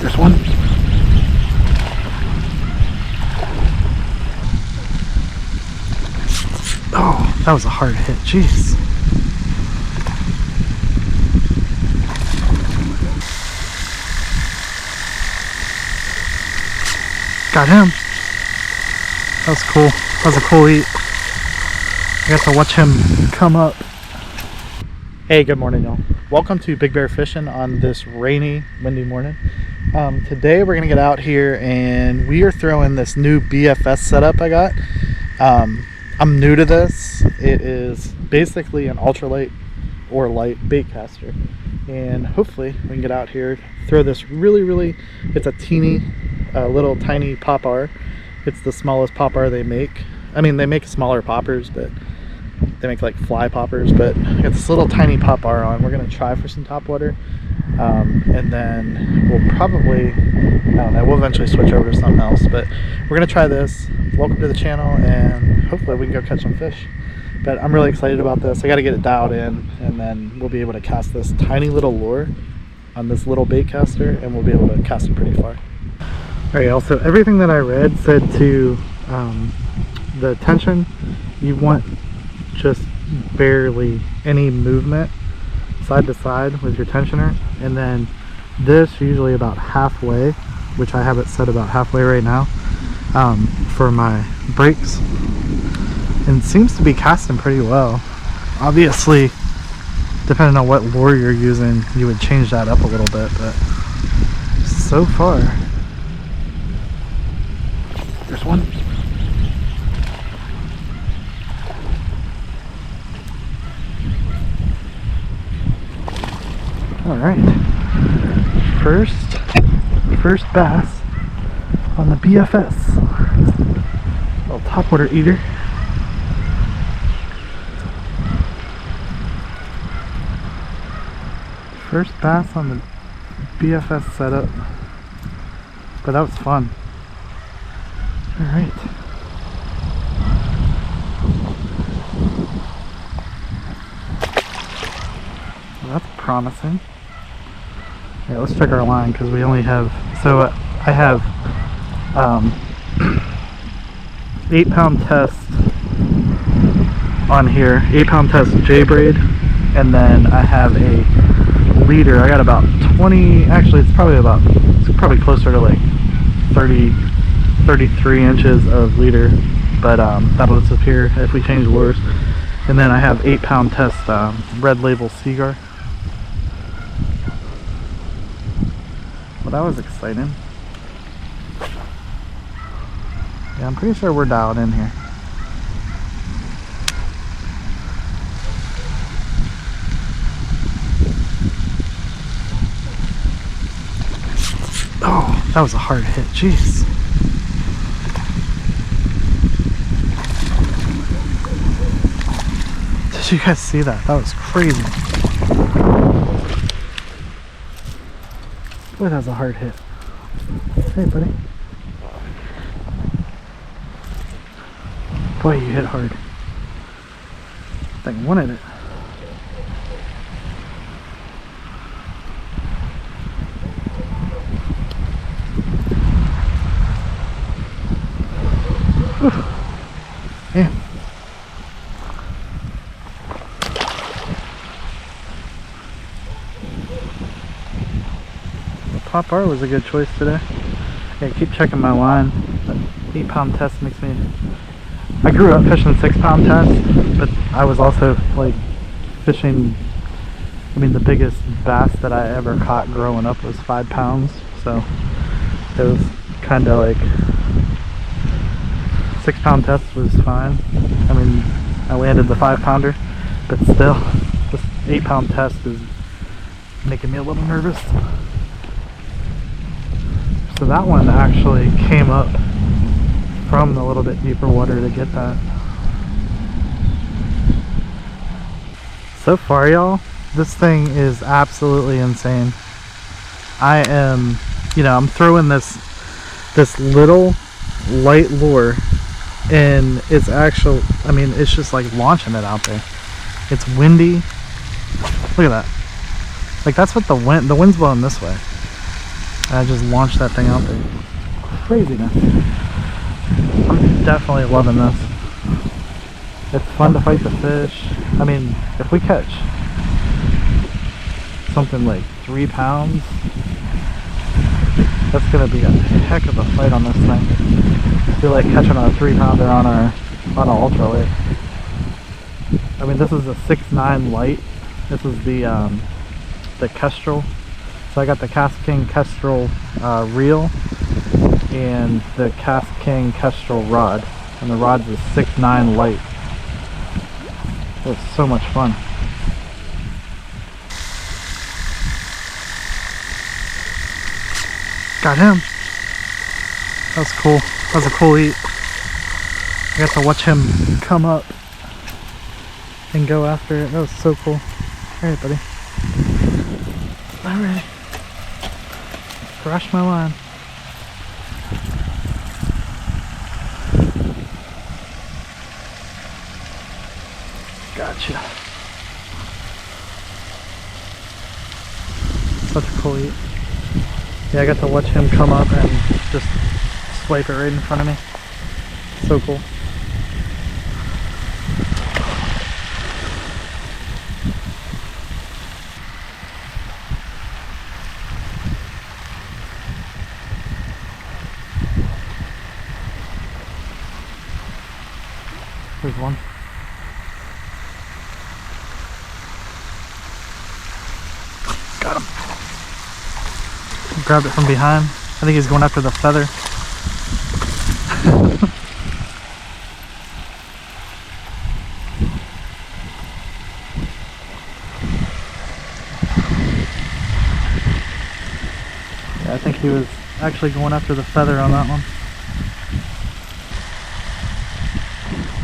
There's one. Oh, that was a hard hit. Jeez. Got him. That was cool. That was a cool eat. I got to watch him come up. Hey, good morning, y'all. Welcome to Big Bear Fishing on this rainy, windy morning. Today we're gonna get out here and we are throwing this new BFS setup I got. I'm new to this. It is basically an ultralight or light bait caster, and hopefully we can get out here, throw this really, it's a teeny, little tiny popper. It's the smallest popper they make. I mean, they make smaller poppers, but they make like fly poppers, but it's this little tiny popper on. We're gonna try for some topwater, and then we'll probably, I don't know, we'll eventually switch over to something else, but we're gonna try this. Welcome to the channel, and hopefully we can go catch some fish. But I'm really excited about this. I got to get it dialed in, and then we'll be able to cast this tiny little lure on this little bait caster, and we'll be able to cast it pretty far. Alright, also everything that I read said to the tension, you want just barely any movement side to side with your tensioner, and then this usually about halfway, which I have it set about halfway right now, for my brakes, and it seems to be casting pretty well. Obviously, depending on what lure you're using, you would change that up a little bit, but so far, there's one. All right, first bass on the BFS, little topwater eater. First bass on the BFS setup, but that was fun. All right. Well, that's promising. Yeah, let's check our line, because we only have, so I have 8-pound test on here, 8-pound test J-braid, and then I have a leader. I got about 20, actually it's probably closer to like 33 inches of leader, but that'll disappear if we change lures. And then I have 8-pound test red label Seagar. Well, that was exciting. Yeah, I'm pretty sure we're dialed in here. Oh, that was a hard hit. Jeez. Did you guys see that? That was crazy. Boy, that was a hard hit. Hey, buddy. Boy, you hit hard. That thing wanted it. Man. The popper was a good choice today. Yeah, keep checking my line. That 8-pound test makes me... I grew up fishing 6-pound test, but I was also like fishing, I mean, the biggest bass that I ever caught growing up was 5 pounds, so it was kind of like 6-pound test was fine. I mean, I landed the 5-pounder, but still, this 8-pound test is making me a little nervous. So that one actually came up from a little bit deeper water to get that. So far, y'all, this thing is absolutely insane. I am, you know, I'm throwing this little light lure, and it's actual, I mean, it's just like launching it out there. It's windy. Look at that. Like, that's what the wind's blowing this way. And I just launched that thing out there. Craziness. I'm definitely loving this. It's fun to fight the fish. I mean, if we catch something like 3 pounds, that's gonna be a heck of a fight on this thing. I feel like catching a 3-pounder on an ultralight. I mean, this is a 6.9 light. This is the Kestrel. So I got the Cast King Kestrel reel and the Cast King Kestrel rod, and the rod's a 6.9 light. It's so much fun. Got him. That was cool. That was a cool eat. I got to watch him come up and go after it. That was so cool. Alright, buddy. Alright. Crush my line. Gotcha. Such a cool eat. Yeah, I got to watch him come up and just swipe it right in front of me. So cool. There's one. Got him. Grabbed it from behind. I think he's going after the feather. Yeah, I think he was actually going after the feather on that one.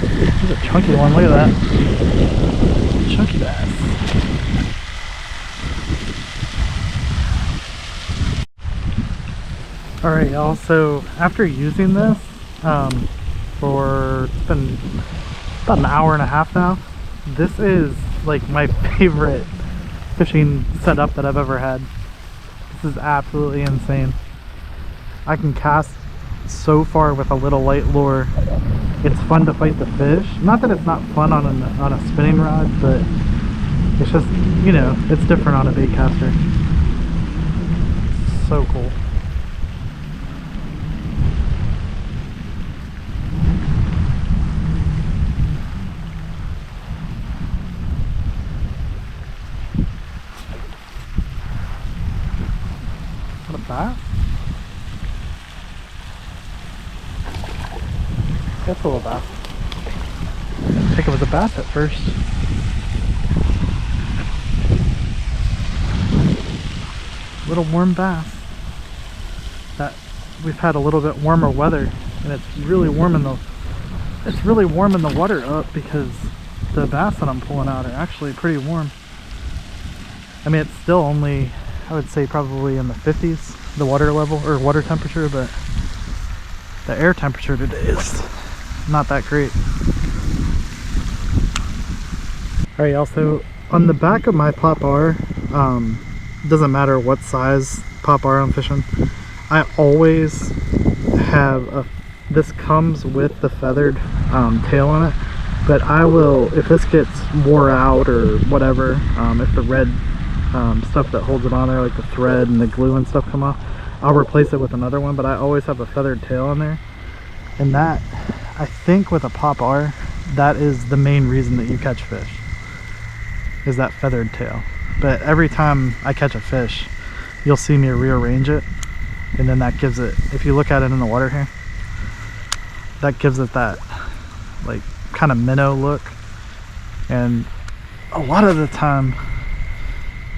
This is a chunky one, look at that. Chunky bass. Alright y'all, so after using this for, it's been about an hour and a half now, this is like my favorite fishing setup that I've ever had. This is absolutely insane. I can cast so far with a little light lure. It's fun to fight the fish. Not that it's not fun on a spinning rod, but it's just, you know, it's different on a bait caster. So cool. What a bass? That's a little bass. I didn't think it was a bass at first. Little warm bass. That we've had a little bit warmer weather, and it's really warming the water up because the bass that I'm pulling out are actually pretty warm. I mean, it's still only, I would say probably in the 50s, the water level or water temperature, but the air temperature today is not that great. Alright, also on the back of my pop bar, doesn't matter what size pop bar I'm fishing, I always have this comes with the feathered tail on it, but I will, if this gets wore out or whatever, if the red stuff that holds it on there, like the thread and the glue and stuff, come off, I'll replace it with another one. But I always have a feathered tail on there, and that, I think with a pop R, that is the main reason that you catch fish, is that feathered tail. But every time I catch a fish, you'll see me rearrange it, and then that gives it, if you look at it in the water here, that gives it that like kind of minnow look. And a lot of the time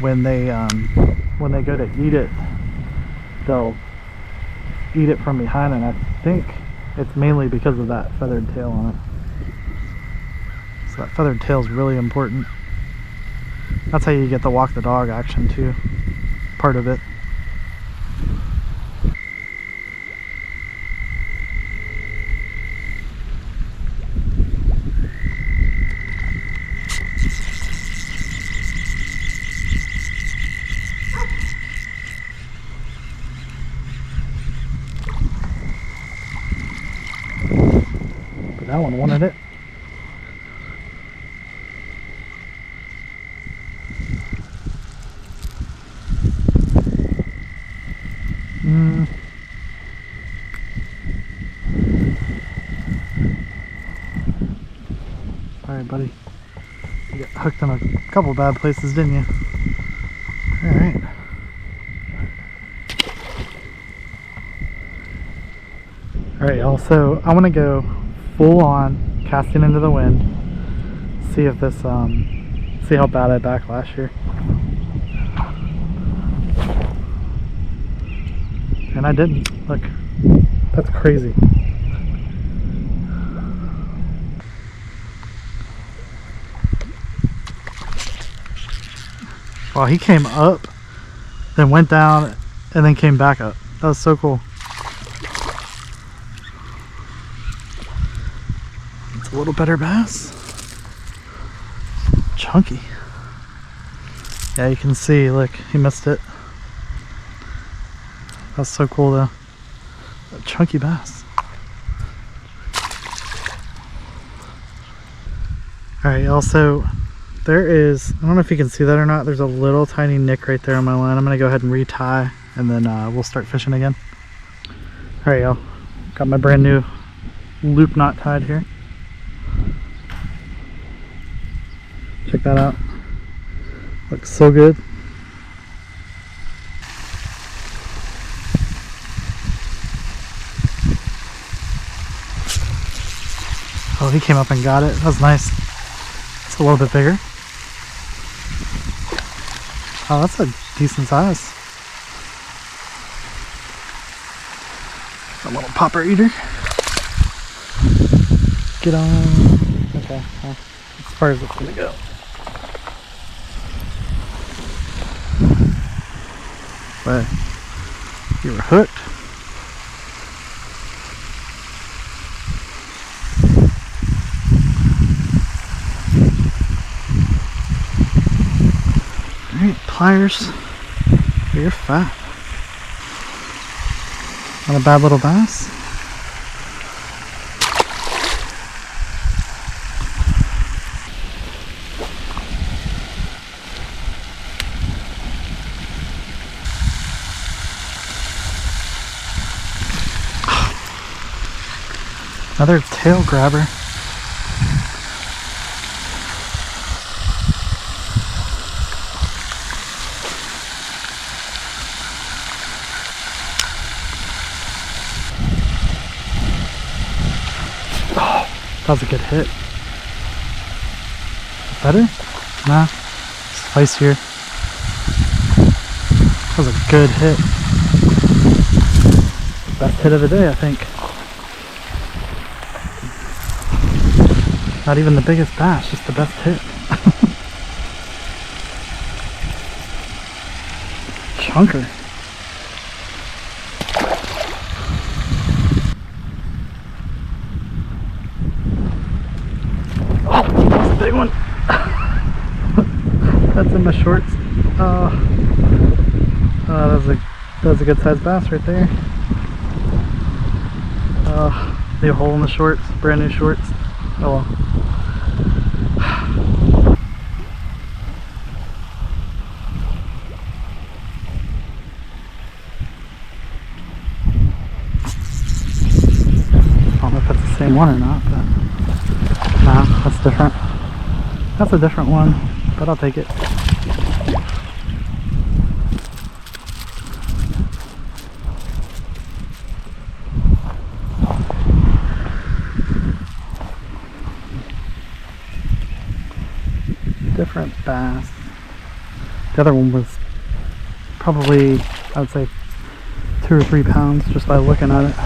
when they go to eat it, they'll eat it from behind, and I think it's mainly because of that feathered tail on it. So that feathered tail is really important. That's how you get the walk the dog action too, part of it. That one wanted it. Alright, buddy. You got hooked on a couple bad places, didn't you? Alright. Alright, y'all. So I want to go full on casting into the wind. See if this, see how bad I backlash here. And I didn't. Look, that's crazy. Wow, he came up, then went down, and then came back up. That was so cool. It's a little better bass. Chunky. Yeah, you can see, look, he missed it. That's so cool though. A chunky bass. Alright, also, there is, I don't know if you can see that or not, there's a little tiny nick right there on my line. I'm going to go ahead and retie, and then we'll start fishing again. Alright, y'all. Got my brand new loop knot tied here. Check that out. Looks so good. Oh, he came up and got it. That was nice. It's a little bit bigger. Oh, that's a decent size. A little popper eater. Get on. Okay, well, as far as it's gonna go. But you were hooked. Alright, pliers. You're fat. Not a bad little bass. Another tail grabber. Oh, that was a good hit. Better? Nah, spicier. That was a good hit. Best hit of the day, I think. Not even the biggest bass, just the best hit. Chunker. Oh, that's a big one. That's in my shorts. Oh, that was a good sized bass right there. New hole in the shorts, brand new shorts. Oh well. I don't know if that's the same one or not, but nah, that's different. That's a different one, but I'll take it. Different bass. The other one was probably, I would say, 2 or 3 pounds just by looking at it.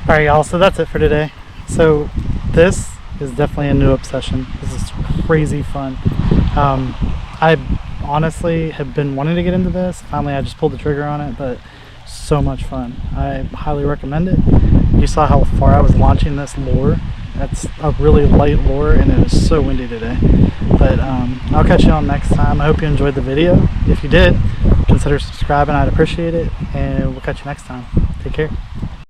Alright y'all, so that's it for today. So this is definitely a new obsession. This is crazy fun. I honestly have been wanting to get into this. Finally I just pulled the trigger on it, but so much fun. I highly recommend it. You saw how far I was launching this lure. That's a really light lure and it is so windy today. But I'll catch you on next time. I hope you enjoyed the video. If you did, consider subscribing. I'd appreciate it. And we'll catch you next time. Take care.